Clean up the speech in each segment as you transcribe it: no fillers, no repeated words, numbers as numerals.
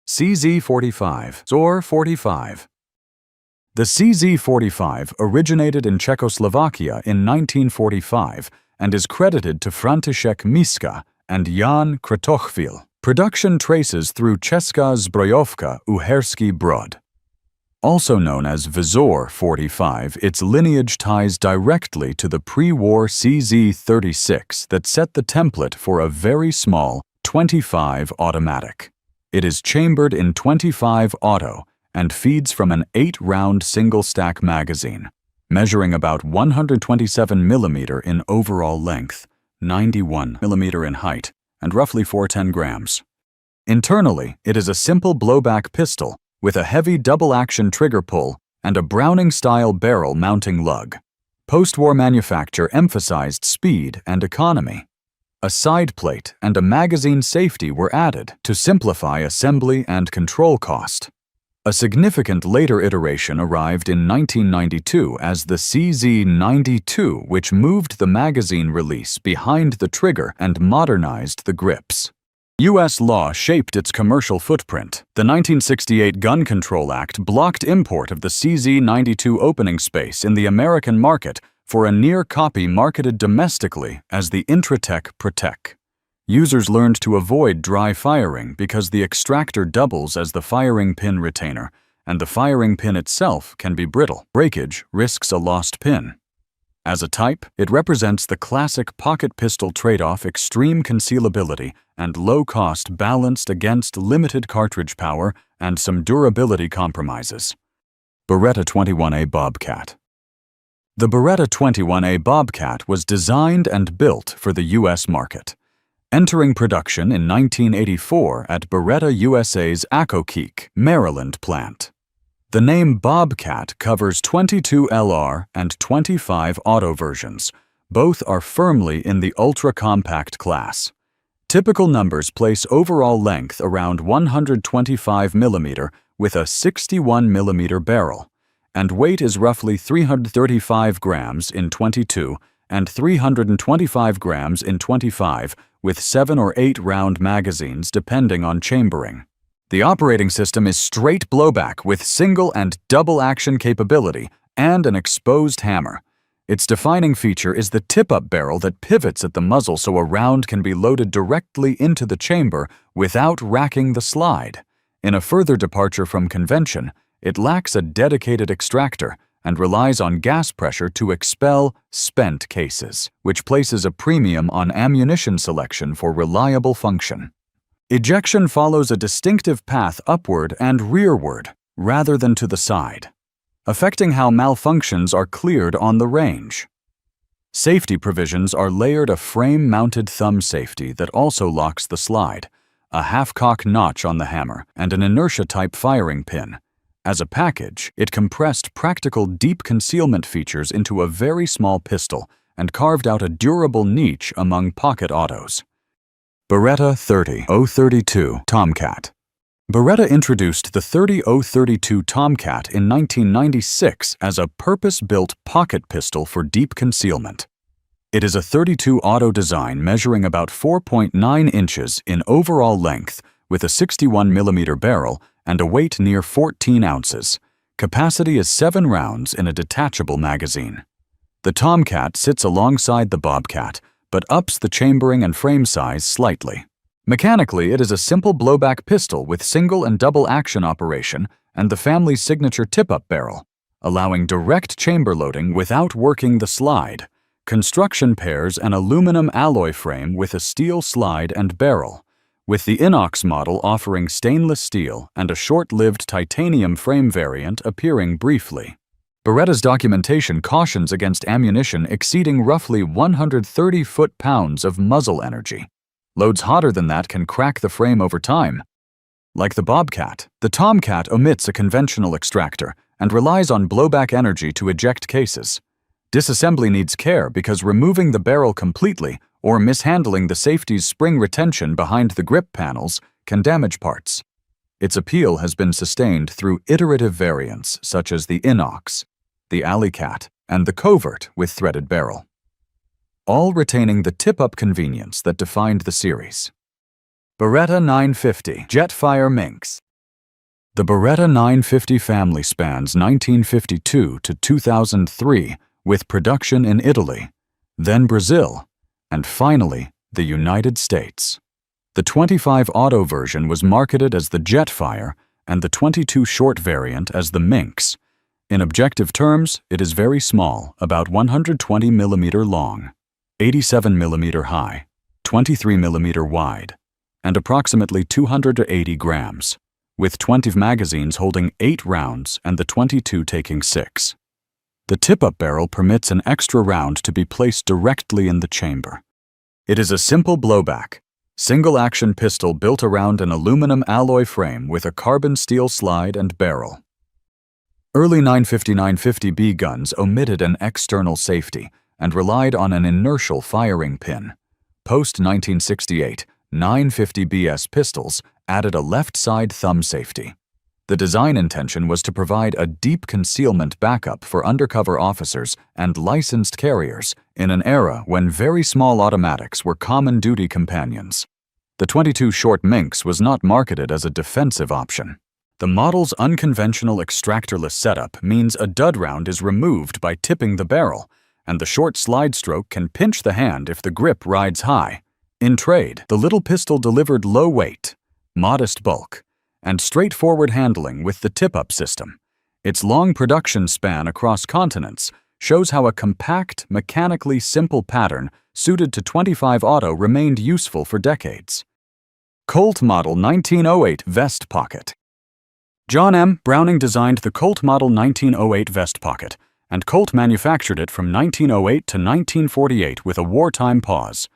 CZ-45, Vzor 45. The CZ-45 originated in Czechoslovakia in 1945 and is credited to František Miska and Jan Kratochvíl. Production traces through Česká zbrojovka Uherský Brod. Also known as Vzor 45, its lineage ties directly to the pre-war CZ-36 that set the template for a very small 25 automatic. It is chambered in 25 auto and feeds from an 8-round single-stack magazine, measuring about 127 mm in overall length, 91 mm in height, and roughly 410 grams. Internally, it is a simple blowback pistol with a heavy double-action trigger pull and a Browning-style barrel mounting lug. Post-war manufacture emphasized speed and economy. A side plate and a magazine safety were added to simplify assembly and control cost. A significant later iteration arrived in 1992 as the CZ-92, which moved the magazine release behind the trigger and modernized the grips. U.S. law shaped its commercial footprint. The 1968 Gun Control Act blocked import of the CZ-92 opening space in the American market for a near copy marketed domestically as the Intratec Protec. Users learned to avoid dry firing because the extractor doubles as the firing pin retainer, and the firing pin itself can be brittle. Breakage risks a lost pin. As a type, it represents the classic pocket pistol trade-off: extreme concealability and low cost balanced against limited cartridge power and some durability compromises. Beretta 21A Bobcat. The Beretta 21A Bobcat was designed and built for the U.S. market, entering production in 1984 at Beretta USA's Accokeek, Maryland plant. The name Bobcat covers 22 LR and 25 auto versions. Both are firmly in the ultra-compact class. Typical numbers place overall length around 125 mm with a 61 mm barrel, and weight is roughly 335 grams in 22 and 325 grams in 25, with 7 or 8 round magazines depending on chambering. The operating system is straight blowback with single and double action capability and an exposed hammer. Its defining feature is the tip-up barrel that pivots at the muzzle so a round can be loaded directly into the chamber without racking the slide. In a further departure from convention, it lacks a dedicated extractor and relies on gas pressure to expel spent cases, which places a premium on ammunition selection for reliable function. Ejection follows a distinctive path upward and rearward, rather than to the side, affecting how malfunctions are cleared on the range. Safety provisions are layered: a frame-mounted thumb safety that also locks the slide, a half-cock notch on the hammer, and an inertia-type firing pin. As a package, it compressed practical deep concealment features into a very small pistol and carved out a durable niche among pocket autos. Beretta 30-032 Tomcat. Beretta introduced the 30-032 Tomcat in 1996 as a purpose-built pocket pistol for deep concealment. It is a 32 auto design measuring about 4.9 inches in overall length with a 61 mm barrel and a weight near 14 ounces. Capacity is 7 rounds in a detachable magazine. The Tomcat sits alongside the Bobcat, but ups the chambering and frame size slightly. Mechanically, it is a simple blowback pistol with single and double action operation and the family's signature tip-up barrel, allowing direct chamber loading without working the slide. Construction pairs an aluminum alloy frame with a steel slide and barrel, with the inox model offering stainless steel and a short-lived titanium frame variant appearing briefly. Beretta's documentation cautions against ammunition exceeding roughly 130 foot-pounds of muzzle energy. Loads hotter than that can crack the frame over time. Like the Bobcat, the Tomcat omits a conventional extractor and relies on blowback energy to eject cases. Disassembly needs care because removing the barrel completely or mishandling the safety's spring retention behind the grip panels can damage parts. Its appeal has been sustained through iterative variants such as the Inox, the Alley Cat, and the Covert with threaded barrel, all retaining the tip-up convenience that defined the series. Beretta 950 Jetfire Minx. The Beretta 950 family spans 1952 to 2003, with production in Italy, then Brazil, and finally the United States. The 25 Auto version was marketed as the Jetfire and the 22 Short variant as the Minx. In objective terms, it is very small, about 120 mm long, 87 mm high, 23 mm wide, and approximately 280 grams, with 20 magazines holding 8 rounds and the 22 taking 6. The tip-up barrel permits an extra round to be placed directly in the chamber. It is a simple blowback, single-action pistol built around an aluminum alloy frame with a carbon steel slide and barrel. Early 950-950B guns omitted an external safety and relied on an inertial firing pin. Post-1968, 950BS pistols added a left-side thumb safety. The design intention was to provide a deep concealment backup for undercover officers and licensed carriers in an era when very small automatics were common duty companions. The 22 Short Minx was not marketed as a defensive option. The model's unconventional extractorless setup means a dud round is removed by tipping the barrel, and the short slide stroke can pinch the hand if the grip rides high. In trade, the little pistol delivered low weight, modest bulk, and straightforward handling with the tip-up system. Its long production span across continents shows how a compact, mechanically simple pattern suited to 25 Auto remained useful for decades. Colt Model 1908 Vest Pocket. John M. Browning designed the Colt Model 1908 Vest Pocket, and Colt manufactured it from 1908 to 1948 with a wartime pause.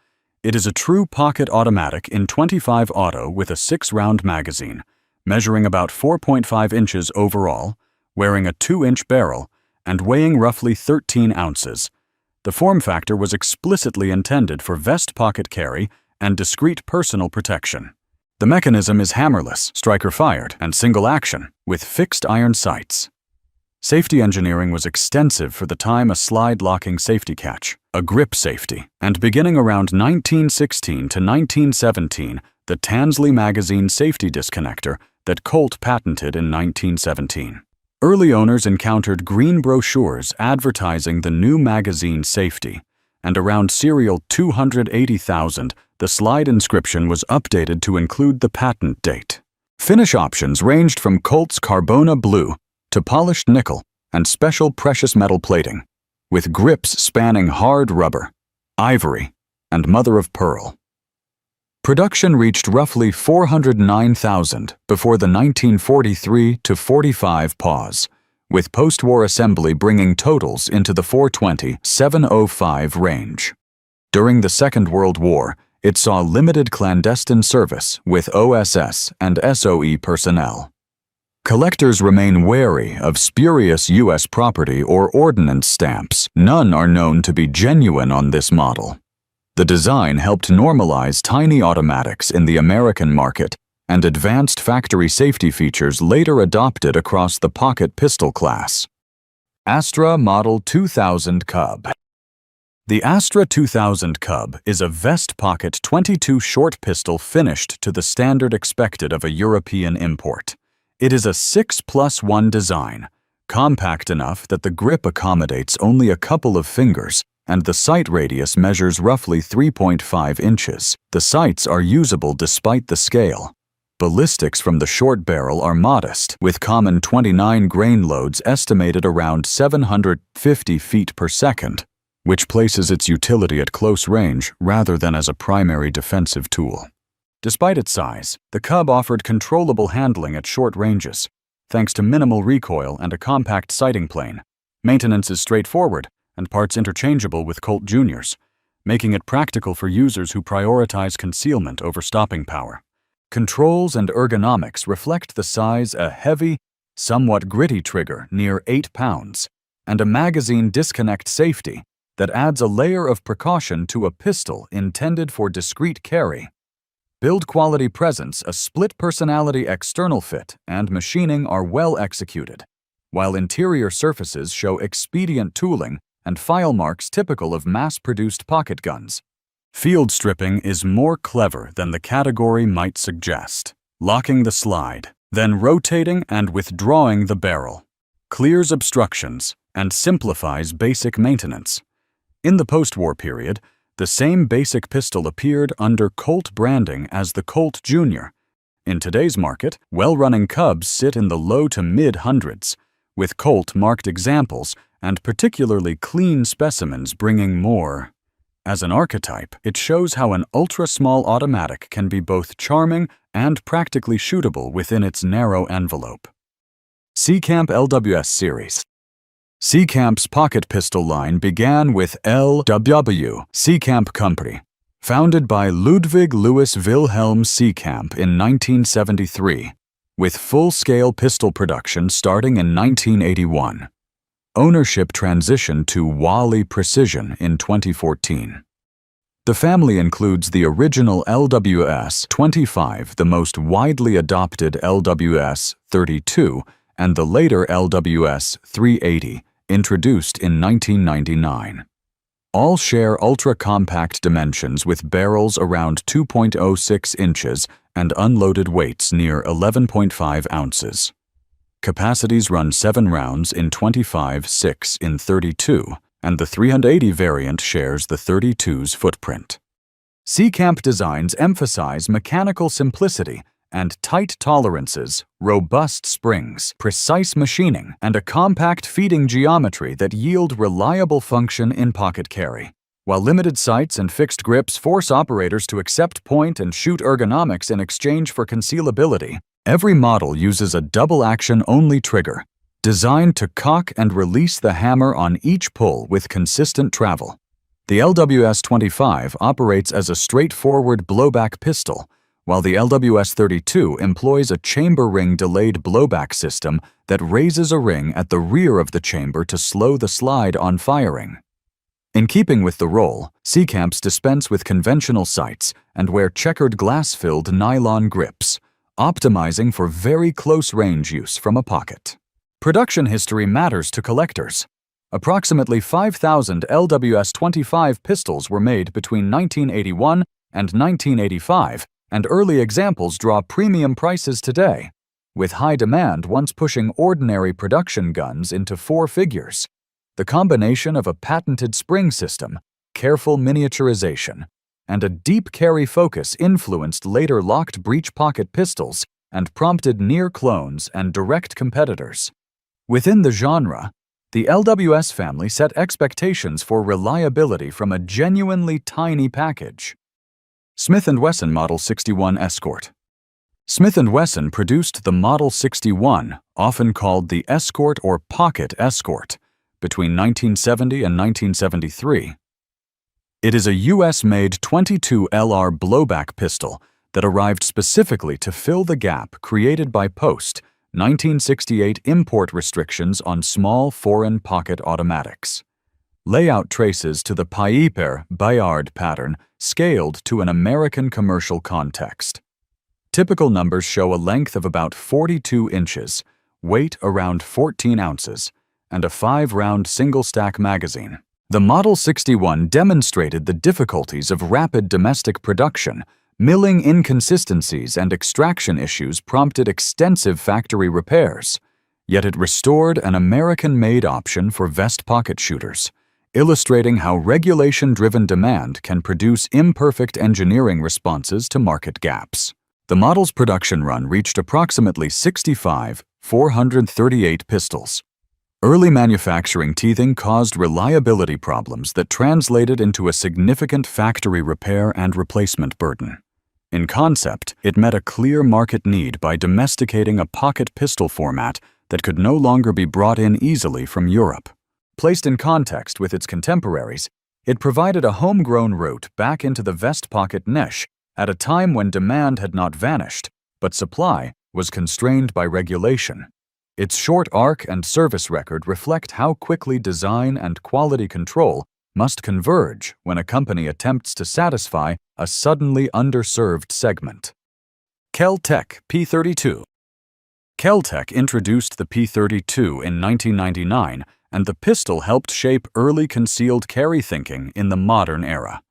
It is a true pocket automatic in 25 Auto with a 6-round magazine, measuring about 4.5 inches overall, wearing a 2-inch barrel, and weighing roughly 13 ounces. The form factor was explicitly intended for vest pocket carry and discreet personal protection. The mechanism is hammerless, striker-fired, and single-action, with fixed iron sights. Safety engineering was extensive for the time a slide-locking safety catch, a grip safety, and beginning around 1916 to 1917, the Tansley magazine safety disconnector that Colt patented in 1917. Early owners encountered green brochures advertising the new magazine safety, and around serial 280,000, the slide inscription was updated to include the patent date. Finish options ranged from Colt's Carbona Blue to polished nickel and special precious metal plating, with grips spanning hard rubber, ivory, and mother of pearl. Production reached roughly 409,000 before the 1943 to 45 pause, with post-war assembly bringing totals into the 420-705 range. During the Second World War, it saw limited clandestine service with OSS and SOE personnel. Collectors remain wary of spurious U.S. property or ordnance stamps. None are known to be genuine on this model. The design helped normalize tiny automatics in the American market, and advanced factory safety features later adopted across the pocket pistol class. Astra Model 2000 Cub. The Astra 2000 Cub is a vest pocket 22 short pistol finished to the standard expected of a European import. It is a 6+1 design, compact enough that the grip accommodates only a couple of fingers, and the sight radius measures roughly 3.5 inches. The sights are usable despite the scale. Ballistics from the short barrel are modest, with common 29 grain loads estimated around 750 feet per second, which places its utility at close range rather than as a primary defensive tool. Despite its size, the Cub offered controllable handling at short ranges, thanks to minimal recoil and a compact sighting plane. Maintenance is straightforward, and parts interchangeable with Colt Juniors, making it practical for users who prioritize concealment over stopping power. Controls and ergonomics reflect the size a heavy, somewhat gritty trigger near 8 pounds, and a magazine disconnect safety that adds a layer of precaution to a pistol intended for discreet carry. Build quality presence, a split personality external fit, and machining are well executed, while interior surfaces show expedient tooling and file marks typical of mass-produced pocket guns. Field stripping is more clever than the category might suggest. Locking the slide, then rotating and withdrawing the barrel, clears obstructions, and simplifies basic maintenance. In the post-war period, the same basic pistol appeared under Colt branding as the Colt Jr. In today's market, well-running Cubs sit in the low to mid-hundreds, with Colt-marked examples and particularly clean specimens bringing more. As an archetype, it shows how an ultra-small automatic can be both charming and practically shootable within its narrow envelope. Seecamp LWS series. Seecamp's pocket pistol line began with LWS Seecamp Company, founded by Ludwig Louis Wilhelm Seecamp in 1973, with full-scale pistol production starting in 1981. Ownership transitioned to Wally Precision in 2014. The family includes the original LWS 25, the most widely adopted LWS 32, and the later LWS 380, introduced in 1999. All share ultra-compact dimensions with barrels around 2.06 inches and unloaded weights near 11.5 ounces. Capacities run 7 rounds in 25, 6 in 32, and the 380 variant shares the 32's footprint. Seecamp designs emphasize mechanical simplicity and tight tolerances, robust springs, precise machining, and a compact feeding geometry that yield reliable function in pocket carry. While limited sights and fixed grips force operators to accept point and shoot ergonomics in exchange for concealability, every model uses a double-action-only trigger, designed to cock and release the hammer on each pull with consistent travel. The LWS 25 operates as a straightforward blowback pistol, while the LWS 32 employs a chamber ring delayed blowback system that raises a ring at the rear of the chamber to slow the slide on firing. In keeping with the role, Seecamps dispense with conventional sights and wear checkered glass-filled nylon grips, optimizing for very close range use from a pocket. Production history matters to collectors. Approximately 5,000 LWS 25 pistols were made between 1981 and 1985, and early examples draw premium prices today, with high demand once pushing ordinary production guns into 4 figures. The combination of a patented spring system, careful miniaturization, and a deep carry focus influenced later locked breech pocket pistols and prompted near clones and direct competitors. Within the genre, the LWS family set expectations for reliability from a genuinely tiny package. Smith & Wesson Model 61 Escort. Smith & Wesson produced the Model 61, often called the Escort or Pocket Escort, between 1970 and 1973. It is a US-made 22 LR blowback pistol that arrived specifically to fill the gap created by post-1968 import restrictions on small foreign pocket automatics. Layout traces to the Piper Bayard pattern scaled to an American commercial context. Typical numbers show a length of about 42 inches, weight around 14 ounces, and a 5-round single-stack magazine. The Model 61 demonstrated the difficulties of rapid domestic production. Milling inconsistencies and extraction issues prompted extensive factory repairs, yet it restored an American-made option for vest pocket shooters, illustrating how regulation-driven demand can produce imperfect engineering responses to market gaps. The model's production run reached approximately 438 pistols. Early manufacturing teething caused reliability problems that translated into a significant factory repair and replacement burden. In concept, it met a clear market need by domesticating a pocket pistol format that could no longer be brought in easily from Europe. Placed in context with its contemporaries, it provided a homegrown route back into the vest pocket niche at a time when demand had not vanished, but supply was constrained by regulation. Its short arc and service record reflect how quickly design and quality control must converge when a company attempts to satisfy a suddenly underserved segment. Kel-Tec P32. Kel-Tec introduced the P32 in 1999, and the pistol helped shape early concealed carry thinking in the modern era.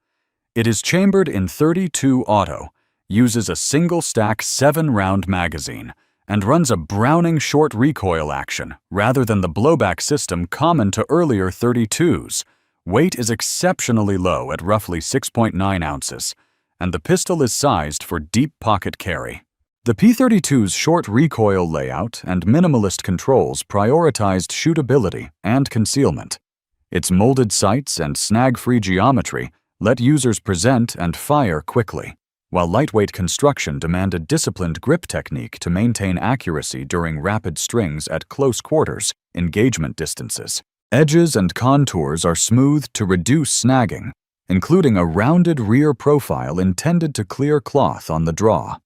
It is chambered in .32 auto, uses a single-stack 7-round magazine, and runs a Browning short recoil action rather than the blowback system common to earlier 32s. Weight is exceptionally low at roughly 6.9 ounces, and the pistol is sized for deep pocket carry. The P32's short recoil layout and minimalist controls prioritized shootability and concealment. Its molded sights and snag-free geometry let users present and fire quickly, while lightweight construction demanded disciplined grip technique to maintain accuracy during rapid strings at close quarters engagement distances. Edges and contours are smoothed to reduce snagging, including a rounded rear profile intended to clear cloth on the draw.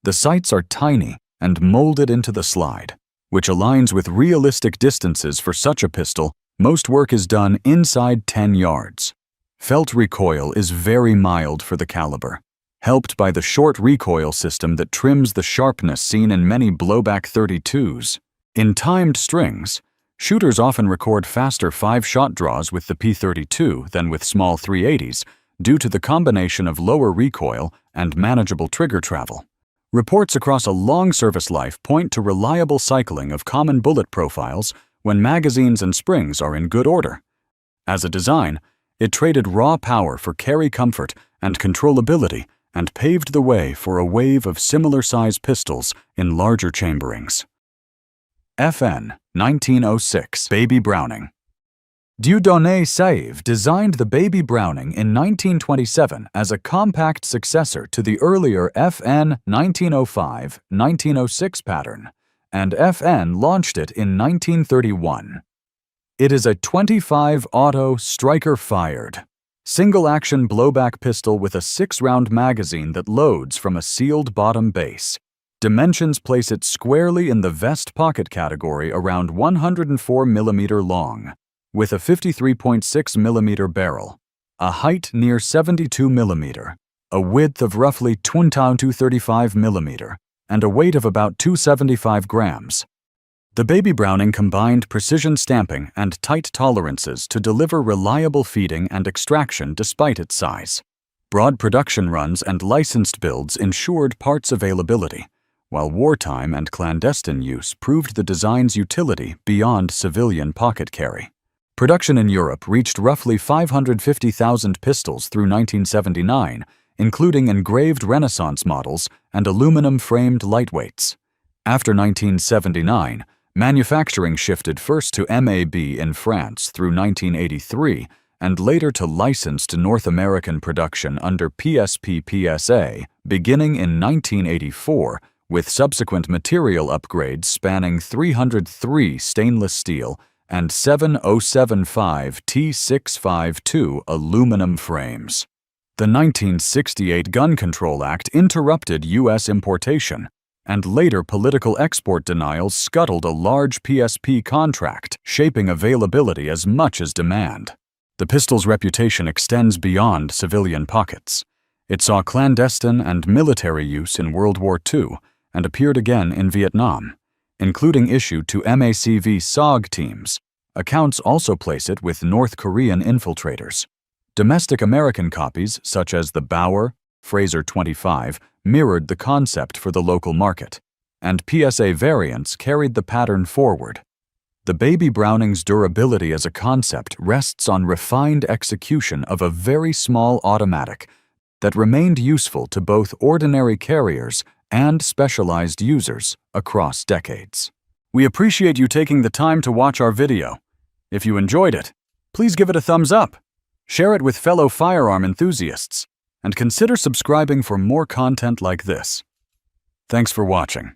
The sights are tiny and molded into the slide, which aligns with realistic distances for such a pistol. Most work is done inside 10 yards. Felt recoil is very mild for the caliber, helped by the short recoil system that trims the sharpness seen in many blowback 32s. In timed strings, shooters often record faster 5-shot draws with the P32 than with small 380s due to the combination of lower recoil and manageable trigger travel. Reports across a long service life point to reliable cycling of common bullet profiles when magazines and springs are in good order. As a design, it traded raw power for carry comfort and controllability and paved the way for a wave of similar-size pistols in larger chamberings. FN 1906 Baby Browning. Dieudonné Saïve designed the Baby Browning in 1927 as a compact successor to the earlier FN 1905-1906 pattern, and FN launched it in 1931. It is a 25 auto striker-fired, single-action blowback pistol with a 6-round magazine that loads from a sealed bottom base. Dimensions place it squarely in the vest pocket category around 104 mm long, with a 53.6 mm barrel, a height near 72 mm, a width of roughly 235 mm, and a weight of about 275 grams. The Baby Browning combined precision stamping and tight tolerances to deliver reliable feeding and extraction despite its size. Broad production runs and licensed builds ensured parts availability, while wartime and clandestine use proved the design's utility beyond civilian pocket carry. Production in Europe reached roughly 550,000 pistols through 1979, including engraved Renaissance models and aluminum-framed lightweights. After 1979, manufacturing shifted first to MAB in France through 1983 and later to licensed North American production under PSP-PSA beginning in 1984, with subsequent material upgrades spanning 303 stainless steel and 7075 T652 aluminum frames. The 1968 Gun Control Act interrupted U.S. importation, and later political export denials scuttled a large PSP contract, shaping availability as much as demand. The pistol's reputation extends beyond civilian pockets. It saw clandestine and military use in World War II and appeared again in Vietnam, including issue to MACV SOG teams. Accounts also place it with North Korean infiltrators. Domestic American copies, such as the Bauer, Fraser 25, mirrored the concept for the local market, and PSA variants carried the pattern forward. The Baby Browning's durability as a concept rests on refined execution of a very small automatic that remained useful to both ordinary carriers and specialized users across decades. We appreciate you taking the time to watch our video. If you enjoyed it, please give it a thumbs up, share it with fellow firearm enthusiasts, and consider subscribing for more content like this. Thanks for watching.